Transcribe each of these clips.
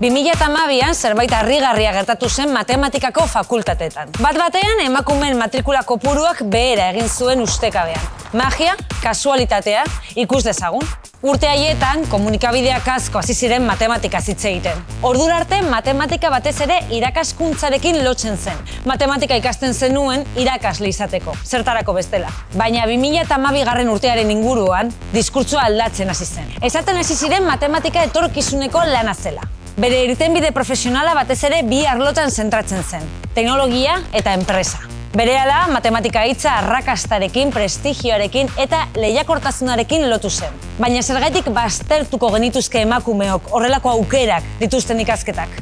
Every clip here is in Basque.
2012an zerbait harrigarria gertatu zen matematikako fakultateetan. Bat-batean emakumeen matrikula kopuruak behera egin zuen ustekabean. Magia, kasualitatea, ikus dezagun. Urte haietan komunikabideak asko hasi ziren matematika hitz egiten. Ordura arte matematika batez ere irakaskuntzarekin lotzen zen. Matematika ikasten zenuen irakasle izateko, zertarako bestela. Baina 2012 urtearen inguruan diskurtsoa aldatzen hasi zen. Esaten hasi ziren matematika etorkizuneko lana zela. Bere irtenbide profesionala batez ere bi arlotan zentratzen zen, teknologia eta enpresa. Berehala, matematika hitza arrakastarekin, prestigioarekin eta lehiakortasunarekin lotu zen. Baina zergatik baztertuko genituzke emakumeok horrelako aukerak dituzten ikasketak?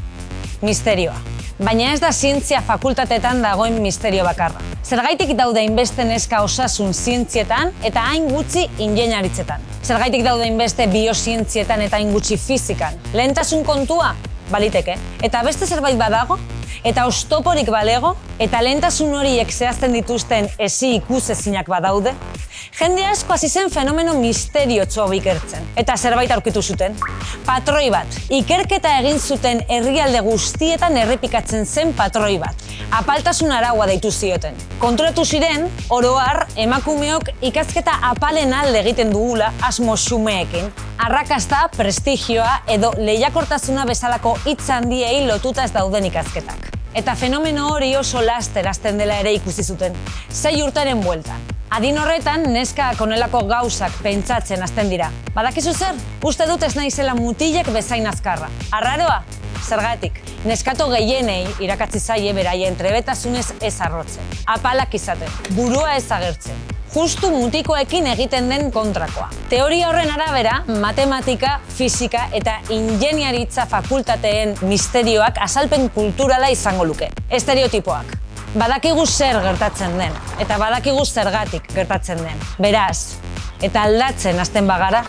Misterioa. Baina ez da zientzia fakultateetan dagoen misterio bakarra. Zergaitik daude hainbeste neska osasun zientzietan eta hain gutxi ingeniaritzetan. Zergaitik daude hainbeste biozientzietan eta hain gutxi fizikan. Lehentasun kontua? Baliteke. Eta beste zerbait badago? Eta oztoporik balego? Eta lehentasun horiek zehazten dituzten ezi ikusezinak badaude? Jende asko hasi zen fenomeno misteriotxo ikertzen. Eta zerbait aurkitu zuten. Patroi bat. Ikerketa egin zuten herrialde guztietan errepikatzen zen patroi bat. Apaltasun araua deitu zioten. Konturatu ziren, oro har, emakumeok ikasketa apalen alde egiten dugula asmo xumeekin. Arrakasta, prestigioa edo lehiakortasuna bezalako hitz handiei lotuta ez dauden ikasketak. Eta fenomeno hori oso laster hasten dela ere ikusi zuten. 6 urteren bueltan. Adin horretan, neskak honelako gauzak pentsatzen hasten dira. Badakizu zer? Uste dut ez naizela mutilek bezain azkarra. Arraroa? Zergatik. Neskato gehienei irakatsi zaie beraien trebetasunez ez arrotzen. Apalak izaten, burua ez agertzen. Justu mutikoekin egiten den kontrakoa. Teoria horren arabera, matematika, fisika eta ingeniaritza fakultateen misterioak azalpen kulturala izango luke. Estereotipoak. Badakigu zer gertatzen den, eta badakigu zergatik gertatzen den. Beraz, eta aldatzen hasten bagara,